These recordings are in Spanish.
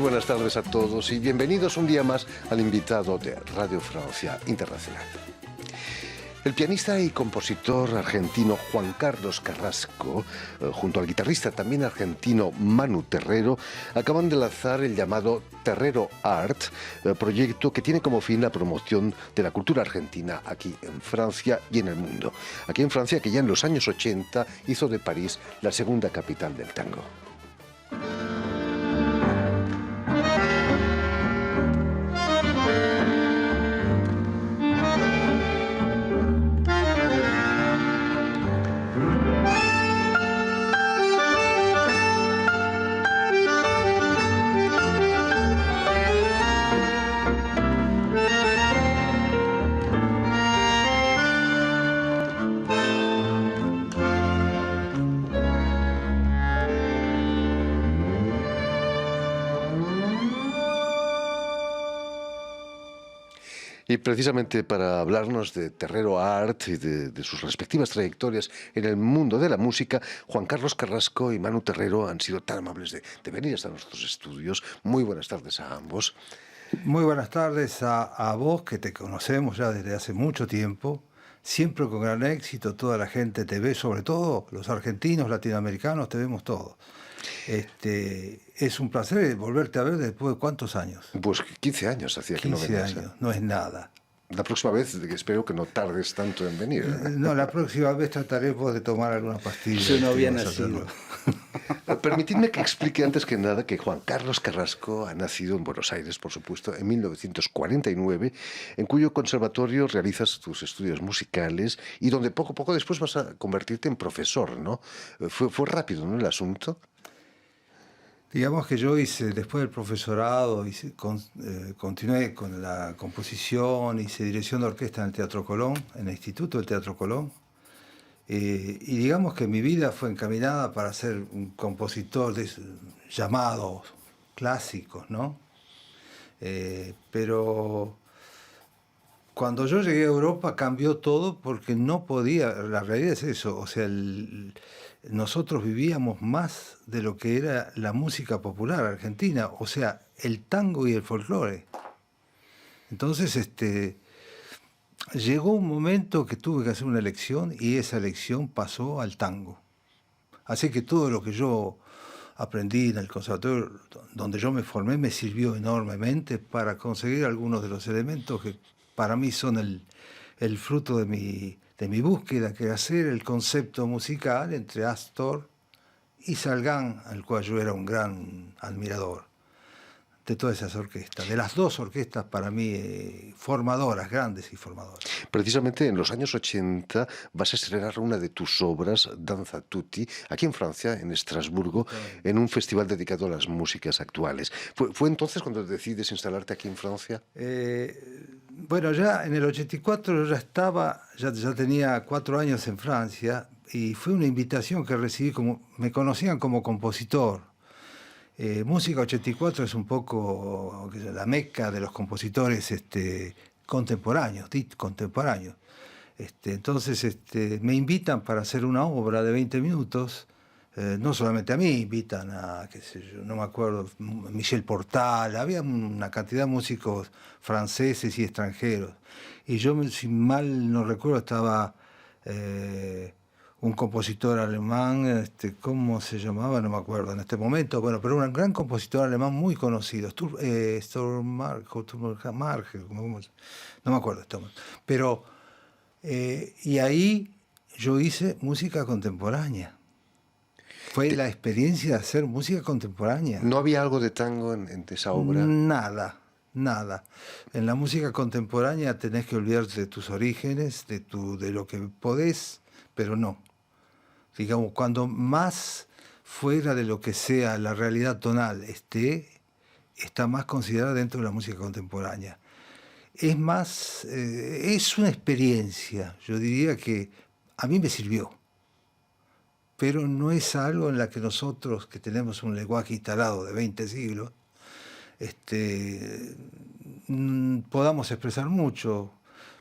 buenas tardes a todos y bienvenidos un día más al invitado de Radio Francia Internacional. El pianista y compositor argentino Juan Carlos Carrasco, junto al guitarrista también argentino Manu Terrero, acaban de lanzar el llamado Terrero Art, proyecto que tiene como fin la promoción de la cultura argentina aquí en Francia y en el mundo. Aquí en Francia, que ya en los años 80 hizo de París la segunda capital del tango. Y precisamente para hablarnos de Terrero Art y de sus respectivas trayectorias en el mundo de la música, Juan Carlos Carrasco y Manu Terrero han sido tan amables de venir hasta nuestros estudios. Muy buenas tardes a ambos. Muy buenas tardes a vos, que te conocemos ya desde hace mucho tiempo, siempre con gran éxito, toda la gente te ve, sobre todo los argentinos, latinoamericanos, te vemos todos. Es un placer volverte a ver después de ¿cuántos años? Pues 15 años hacía que no venías. 15 años, no es nada. La próxima vez espero que no tardes tanto en venir. No, la próxima vez trataremos de tomar alguna pastilla. Yo no había nacido. Permitidme que explique antes que nada que Juan Carlos Carrasco ha nacido en Buenos Aires, por supuesto, en 1949, en cuyo conservatorio realizas tus estudios musicales y donde poco a poco después vas a convertirte en profesor, ¿no? Fue rápido, ¿no, el asunto? Digamos que yo hice, después del profesorado, continué con la composición, hice dirección de orquesta en el Teatro Colón, en el Instituto del Teatro Colón. Y digamos que mi vida fue encaminada para ser un compositor de llamados clásicos, ¿no? Pero cuando yo llegué a Europa cambió todo porque no podía, la realidad es eso, o sea, nosotros vivíamos más de lo que era la música popular argentina, o sea, el tango y el folclore. Entonces, llegó un momento que tuve que hacer una elección y esa elección pasó al tango. Así que todo lo que yo aprendí en el conservatorio donde yo me formé me sirvió enormemente para conseguir algunos de los elementos que para mí son el fruto de mi búsqueda, que hacer el concepto musical entre Astor y Salgán, al cual yo era un gran admirador de todas esas orquestas, de las dos orquestas para mí formadoras, grandes y formadoras. Precisamente en los años 80 vas a estrenar una de tus obras, Danza Tutti, aquí en Francia, en Estrasburgo, en un festival dedicado a las músicas actuales. ¿Fue entonces cuando decides instalarte aquí en Francia? Bueno, ya en el 84 ya tenía 4 años en Francia y fue una invitación que recibí, me conocían como compositor. Música 84 es un poco la meca de los compositores contemporáneos. Entonces me invitan para hacer una obra de 20 minutos. No solamente a mí, invitan a, qué sé yo, no me acuerdo, Michel Portal, había una cantidad de músicos franceses y extranjeros. Y yo, si mal no recuerdo, estaba un compositor alemán, ¿cómo se llamaba? No me acuerdo en este momento, bueno, pero un gran compositor alemán muy conocido, Stormark, no me acuerdo este momento. Pero, y ahí yo hice música contemporánea. Fue la experiencia de hacer música contemporánea. ¿No había algo de tango en esa obra? Nada. En la música contemporánea tenés que olvidarte de tus orígenes, de lo que podés, pero no. Digamos, cuando más fuera de lo que sea la realidad tonal está más considerada dentro de la música contemporánea. Es más, es una experiencia, yo diría que a mí me sirvió. Pero no es algo en la que nosotros, que tenemos un lenguaje instalado de 20 siglos, podamos expresar mucho.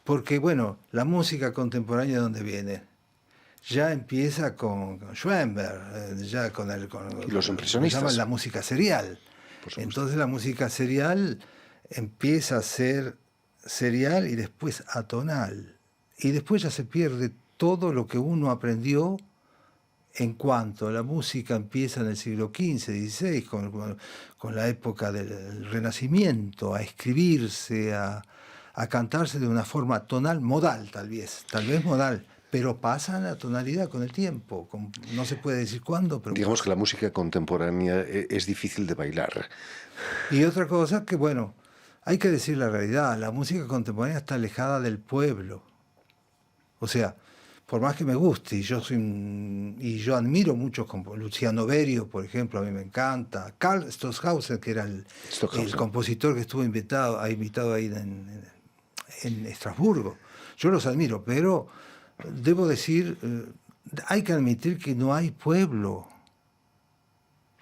Porque, bueno, la música contemporánea, ¿de dónde viene? Ya empieza con Schoenberg, ya con los impresionistas. Llaman la música serial. por supuesto. Entonces la música serial empieza a ser serial y después atonal. Y después ya se pierde todo lo que uno aprendió en cuanto la música empieza en el siglo XV, XVI, con la época del Renacimiento, a escribirse, a cantarse de una forma tonal, modal tal vez modal, pero pasa a la tonalidad con el tiempo. No se puede decir cuándo, pero digamos pasa. que la música contemporánea es difícil de bailar. Y otra cosa que, bueno, hay que decir la realidad, la música contemporánea está alejada del pueblo. O sea, por más que me guste, y yo admiro mucho como Luciano Berio, por ejemplo, a mí me encanta, Karl Stockhausen, que era el compositor que estuvo invitado ahí en Estrasburgo. Yo los admiro, pero debo decir, hay que admitir que no hay pueblo.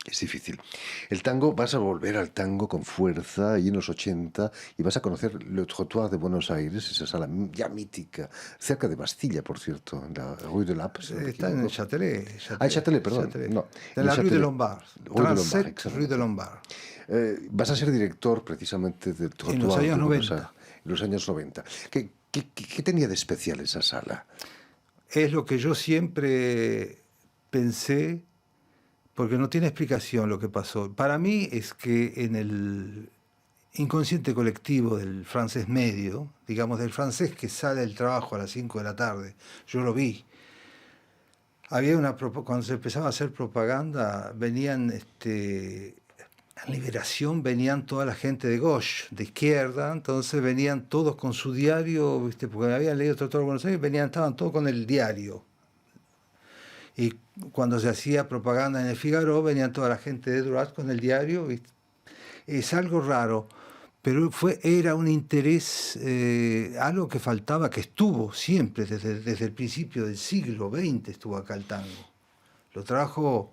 Es difícil. El tango, vas a volver al tango con fuerza ahí en los 80 y vas a conocer Le Trottoir de Buenos Aires, esa sala ya mítica, cerca de Bastilla, por cierto, en la Rue de l'App. Está en el Châtelet. Ah, Châtelet, perdón. Châtelet. No, de la Rue de Lombard. Rue de Lombard. Vas a ser director precisamente del Trottoir en los años de 90. En los años 90. ¿Qué tenía de especial esa sala? Es lo que yo siempre pensé, porque no tiene explicación lo que pasó. Para mí es que en el inconsciente colectivo del francés medio, digamos del francés que sale del trabajo a las 5 de la tarde, yo lo vi. Había cuando se empezaba a hacer propaganda, venían en Liberación venían toda la gente de gauche, de izquierda, entonces venían todos con su diario, ¿viste? Porque habían leído Tratado de Buenos Aires, estaban todos con el diario. Y cuando se hacía propaganda en el Figaro, venían toda la gente de Droite con el diario. ¿Viste? Es algo raro, pero era un interés, algo que faltaba, que estuvo siempre, desde el principio del siglo XX estuvo acá el tango. Lo trajo,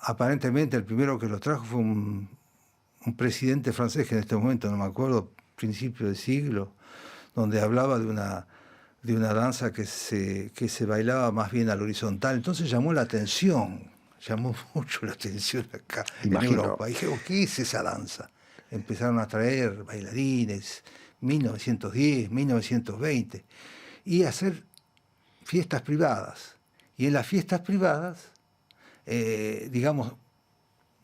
aparentemente el primero que lo trajo fue un presidente francés, que en este momento no me acuerdo, principio del siglo, donde hablaba de una danza que se bailaba más bien al horizontal. Entonces llamó mucho la atención acá en Europa. Y dije, ¿qué es esa danza? Empezaron a traer bailarines, 1910, 1920, y a hacer fiestas privadas. Y en las fiestas privadas, digamos,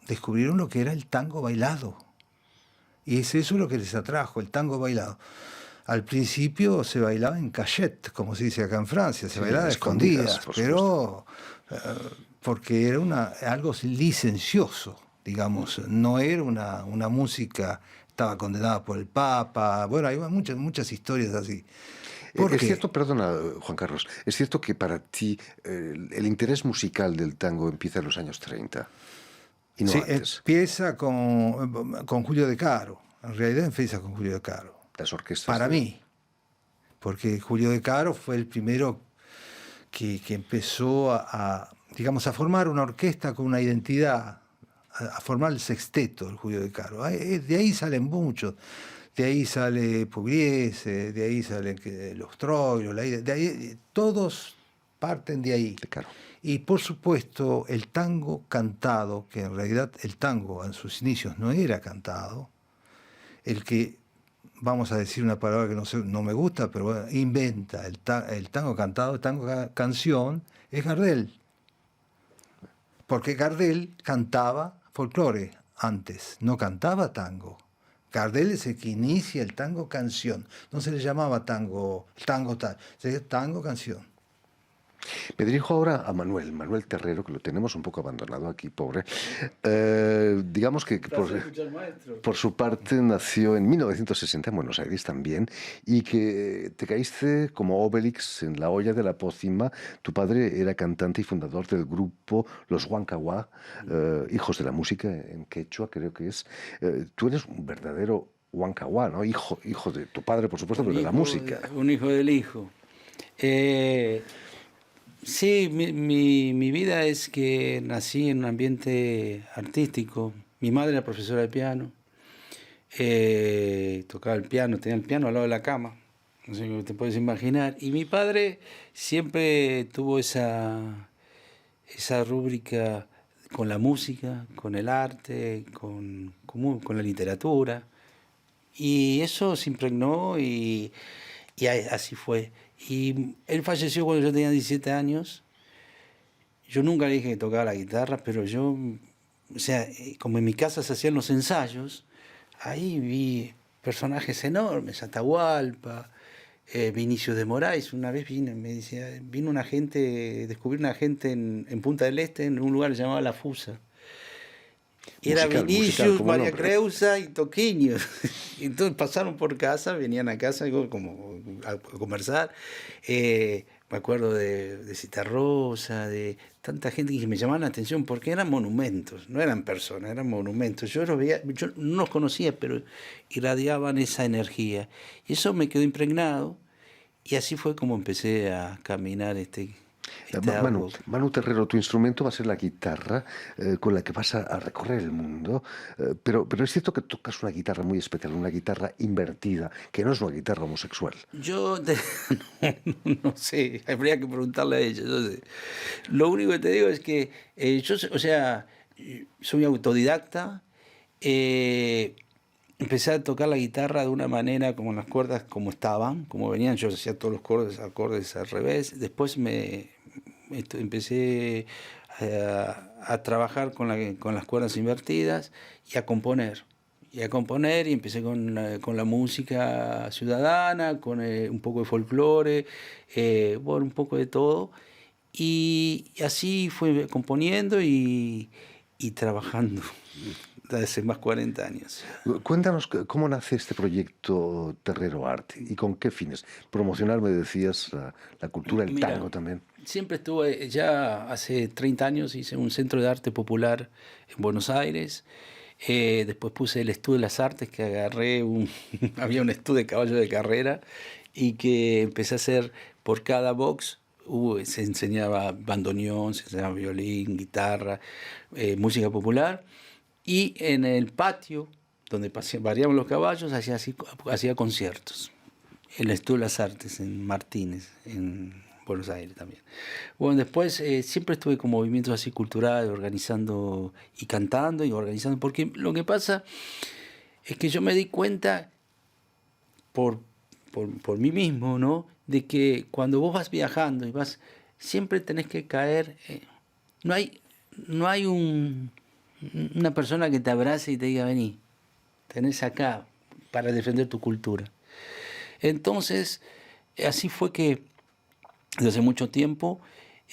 descubrieron lo que era el tango bailado. Y es eso lo que les atrajo, el tango bailado. Al principio se bailaba en cachette, como se dice acá en Francia, se bailaba a escondidas, pero porque era algo licencioso, digamos, no era una música, estaba condenada por el Papa, bueno, hay muchas historias así. Es cierto, perdona, Juan Carlos, es cierto que para ti el interés musical del tango empieza en los años 30 y no antes. Empieza con Julio De Caro, en realidad empieza con Julio De Caro. Las orquestas. Para mí, porque Julio De Caro fue el primero que empezó digamos, a formar una orquesta con una identidad, a formar el sexteto, el Julio De Caro. De ahí salen muchos. De ahí sale Pugliese, de ahí salen los Troilo, de ahí, todos parten de ahí. Claro. Y por supuesto el tango cantado, que en realidad el tango en sus inicios no era cantado, el que, vamos a decir una palabra que no me gusta, pero bueno, inventa el tango cantado, el tango canción, es Gardel. Porque Gardel cantaba folclore antes, no cantaba tango. Gardel es el que inicia el tango canción. No se le llamaba tango tal, se le tango canción. Me dirijo ahora a Manuel Terrero, que lo tenemos un poco abandonado aquí, pobre. Digamos que por su parte nació en 1960 en Buenos Aires también, y que te caíste como Obelix en la olla de la pócima. Tu padre era cantante y fundador del grupo Los Huancahuá, hijos de la música en quechua, creo que es. Tú eres un verdadero Huancahuá, ¿no? Hijo de tu padre, por supuesto, pero de la música. Un hijo del hijo. Sí, mi vida es que nací en un ambiente artístico. Mi madre era profesora de piano, tocaba el piano, tenía el piano al lado de la cama, no sé qué te puedes imaginar. Y mi padre siempre tuvo esa rúbrica con la música, con el arte, con la literatura. Y eso se impregnó y así fue. Y él falleció cuando yo tenía 17 años. Yo nunca le dije que tocaba la guitarra, pero yo, o sea, como en mi casa se hacían los ensayos, ahí vi personajes enormes, Atahualpa, Vinicius de Moraes. Una vez me decía, vino una gente, descubrí una gente en Punta del Este, en un lugar llamado La Fusa. Y era Vinicius, María Creusa y Toquinho. Entonces pasaron por casa, venían a casa como a conversar. Me acuerdo de Citarrosa, de tanta gente que me llamaban la atención porque eran monumentos, no eran personas, eran monumentos. Yo los veía, yo no los conocía, pero irradiaban esa energía. Y eso me quedó impregnado y así fue como empecé a caminar Manu Terrero, tu instrumento va a ser la guitarra con la que vas a recorrer el mundo, pero es cierto que tocas una guitarra muy especial, una guitarra invertida, que no es una guitarra homosexual. No sé, habría que preguntarle a ella. No sé. Lo único que te digo es que yo, o sea, soy autodidacta. Empecé a tocar la guitarra de una manera como las cuerdas como estaban, como venían. Yo hacía todos los acordes al revés. Después empecé a trabajar con las cuerdas invertidas y a componer. Y empecé con la música ciudadana, con un poco de folclore, bueno, un poco de todo. Y así fui componiendo y trabajando desde hace más 40 años. Cuéntanos cómo nace este proyecto Terrero Art y con qué fines. Promocionar, me decías, la cultura, el tango también. Siempre estuve, ya hace 30 años hice un centro de arte popular en Buenos Aires. Después puse el Estudio de las Artes, que agarré había un estudio de caballo de carrera y que empecé a hacer por cada box. Se enseñaba bandoneón, se enseñaba violín, guitarra, música popular. Y en el patio, donde variaban los caballos, hacía conciertos. El Estudio de las Artes en Martínez, en Buenos Aires también. Bueno, después siempre estuve con movimientos así culturales, organizando y cantando y organizando, porque lo que pasa es que yo me di cuenta por mí mismo, ¿no?, de que cuando vos vas viajando y siempre tenés que caer, no hay una persona que te abrace y te diga, vení, tenés acá para defender tu cultura. Entonces, así fue que desde hace mucho tiempo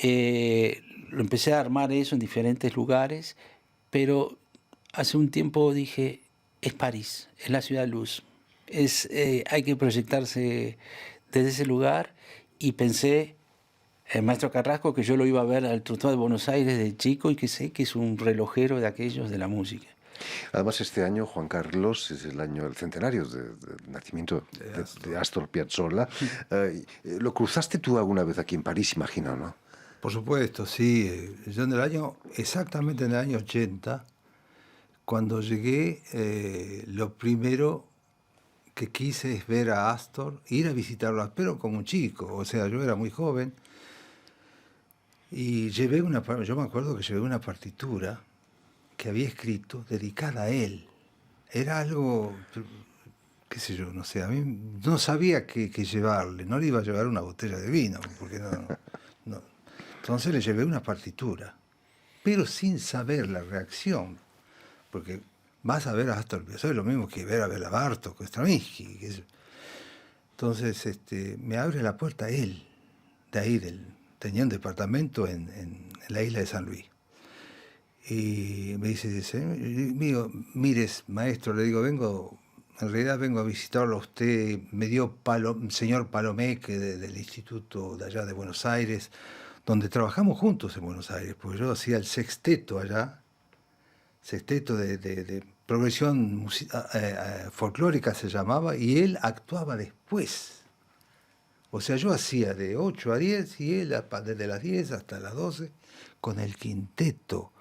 lo empecé a armar eso en diferentes lugares, pero hace un tiempo dije, es París, es la ciudad de luz, hay que proyectarse desde ese lugar, y pensé el maestro Carrasco, que yo lo iba a ver al Trottoir de Buenos Aires de chico y que sé que es un relojero de aquellos de la música. Además, este año, Juan Carlos, es el año del centenario del nacimiento de Astor Piazzolla. ¿Lo cruzaste tú alguna vez aquí en París, imagino, no? Por supuesto, sí. Yo exactamente en el año 80, cuando llegué, lo primero que quise es ver a Astor, ir a visitarlo, pero como un chico, o sea, yo era muy joven. Y yo me acuerdo que llevé una partitura que había escrito dedicada a él. Era algo, qué sé yo, no sé, a mí no sabía qué llevarle, no le iba a llevar una botella de vino, porque no. Entonces le llevé una partitura, pero sin saber la reacción, porque vas a ver a Astor Piazzolla, es lo mismo que ver a Bela Bartók, Stravinsky. Entonces me abre la puerta él, de ahí tenía un departamento en la isla de San Luis. Y me dice, mires, maestro, le digo, en realidad vengo a visitarlo a usted, me dio señor Palomé, que del instituto de allá de Buenos Aires, donde trabajamos juntos en Buenos Aires, porque yo hacía el sexteto allá, sexteto de progresión folclórica se llamaba, y él actuaba después. O sea, yo hacía de 8 a 10 y él desde las 10 hasta las 12 con el quinteto.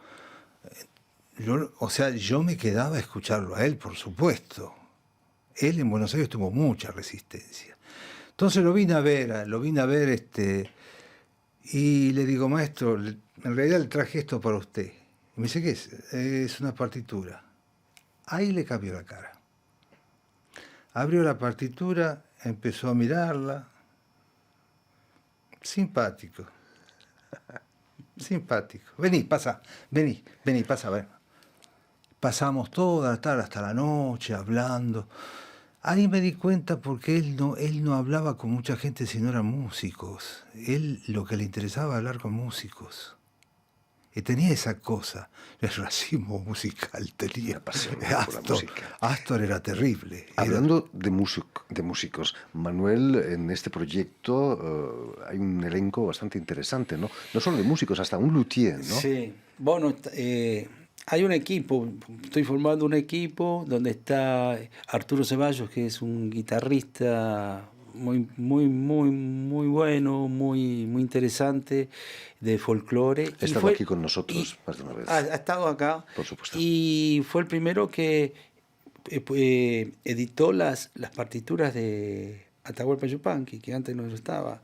Yo me quedaba a escucharlo a él, por supuesto. Él en Buenos Aires tuvo mucha resistencia. Entonces lo vine a ver y le digo, maestro, en realidad le traje esto para usted. Y me dice, ¿qué es? Es una partitura. Ahí le cambió la cara. Abrió la partitura, empezó a mirarla. Simpático. Simpático. Vení, pasa. Vení, pasa, ven. Pasamos toda la tarde hasta la noche hablando. Ahí me di cuenta porque él no hablaba con mucha gente si no eran músicos. Él lo que le interesaba era hablar con músicos. Y tenía esa cosa, el racismo musical tenía. Una pasión por la música. Astor era terrible. Hablando de músicos, Manuel, en este proyecto hay un elenco bastante interesante, ¿no? No solo de músicos, hasta un luthier, ¿no? Sí, bueno, hay un equipo, estoy formando un equipo donde está Arturo Ceballos, que es un guitarrista muy bueno, muy interesante, de folclore. Ha estado aquí con nosotros más de una vez. Ha estado acá. Por supuesto. Y fue el primero que editó las partituras de Atahualpa Yupanqui, que antes no estaba.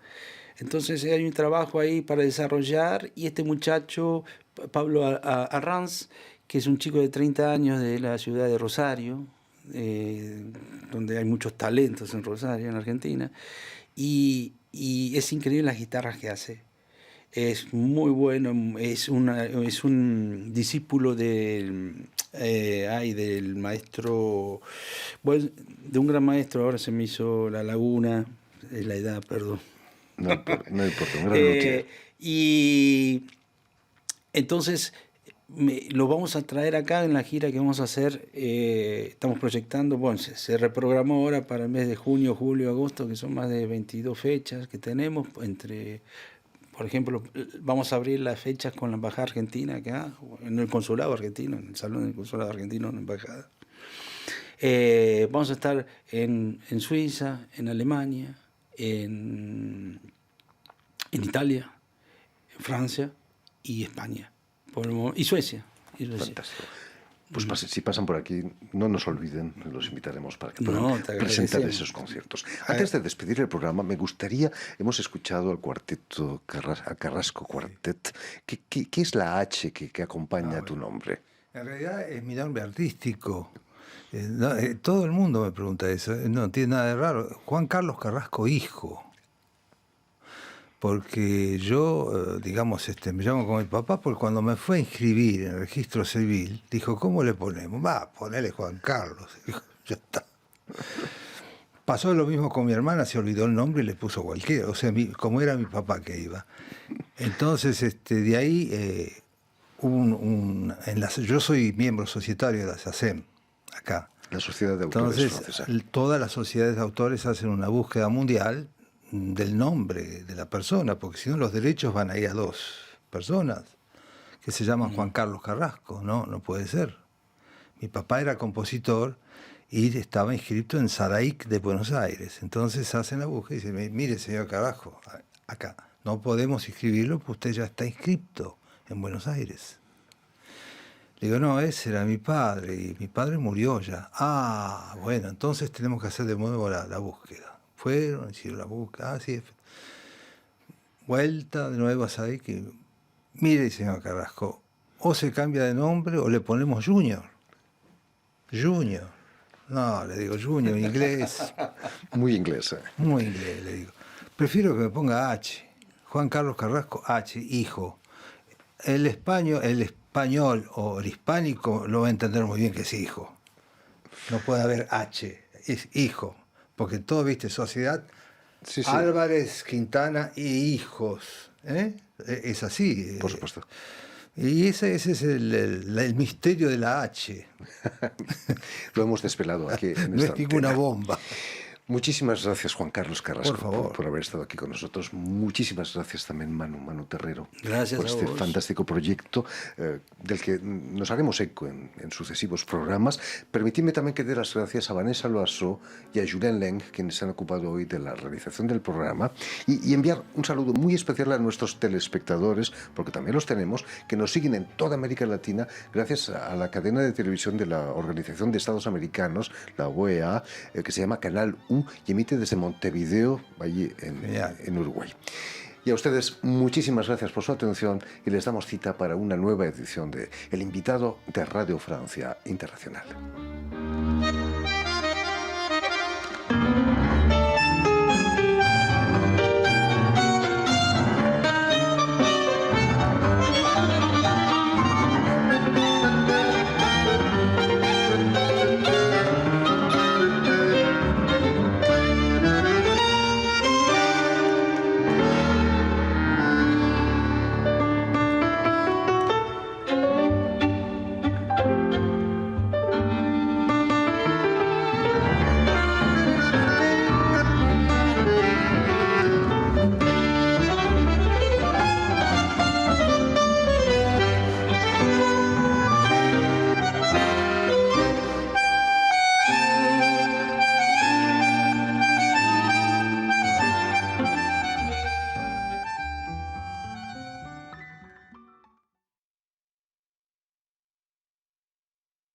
Entonces hay un trabajo ahí para desarrollar, y este muchacho, Pablo Arranz, que es un chico de 30 años de la ciudad de Rosario, donde hay muchos talentos en Rosario, en Argentina, y es increíble las guitarras que hace. Es muy bueno, es un discípulo del maestro, bueno, de un gran maestro, ahora se me hizo la laguna, la edad, perdón. No importa, un gran luthier. Y entonces lo vamos a traer acá en la gira que vamos a hacer. Estamos proyectando, bueno, se reprogramó ahora para el mes de junio, julio, agosto, que son más de 22 fechas que tenemos. Por ejemplo, vamos a abrir las fechas con la Embajada Argentina acá, en el Consulado Argentino, en el Salón del Consulado Argentino, en la Embajada. Vamos a estar en Suiza, en Alemania, en Italia, en Francia y España. Y Suecia. Fantástico. Pues si pasan por aquí, no nos olviden, los invitaremos para que puedan presentar esos conciertos. Antes de despedir el programa, me gustaría, hemos escuchado al cuarteto, a Carrasco Quartet. ¿Qué es la H que acompaña tu nombre? En realidad es mi nombre artístico. Todo el mundo me pregunta eso, no tiene nada de raro. Juan Carlos Carrasco, hijo. Porque yo, digamos, me llamo con mi papá, porque cuando me fue a inscribir en el registro civil, dijo, ¿cómo le ponemos? Ponele Juan Carlos. Dijo, ya está. Pasó lo mismo con mi hermana, se olvidó el nombre y le puso cualquiera. O sea, como era mi papá que iba. Entonces, de ahí, yo soy miembro societario de la SACEM, acá. La Sociedad de Autores Francesa. Entonces, todas las sociedades de autores hacen una búsqueda mundial del nombre de la persona, porque si no los derechos van a ir a dos personas que se llaman Juan Carlos Carrasco, no puede ser. Mi papá era compositor y estaba inscrito en SADAIC de Buenos Aires, entonces hacen la búsqueda y dicen, mire señor Carrasco, acá no podemos inscribirlo porque usted ya está inscrito en Buenos Aires. Le digo, no, ese era mi padre y mi padre murió ya. Bueno, entonces tenemos que hacer de nuevo la búsqueda. Fueron, hicieron la búsqueda, vuelta de nuevo a saber que, mire, señor Carrasco, o se cambia de nombre o le ponemos Junior. Junior. No, le digo, Junior, inglés. Muy inglés. Muy inglés, le digo. Prefiero que me ponga H. Juan Carlos Carrasco, H, hijo. El español o el hispánico lo va a entender muy bien que es hijo. No puede haber H, es hijo. Porque todo, viste, sociedad, sí. Álvarez, Quintana y hijos. Es así. Por supuesto. Y ese es el misterio de la H. Lo hemos desvelado aquí. No es ninguna bomba. Muchísimas gracias, Juan Carlos Carrasco, por haber estado aquí con nosotros. Muchísimas gracias también, Manu Terrero, gracias por este fantástico proyecto del que nos haremos eco en sucesivos programas. Permitidme también que dé las gracias a Vanessa Loasso y a Julien Leng, quienes se han ocupado hoy de la realización del programa, y enviar un saludo muy especial a nuestros telespectadores, porque también los tenemos, que nos siguen en toda América Latina, gracias a la cadena de televisión de la Organización de Estados Americanos, la OEA, que se llama Canal U, y emite desde Montevideo, allí en Uruguay. Y a ustedes muchísimas gracias por su atención y les damos cita para una nueva edición de El invitado de Radio Francia Internacional.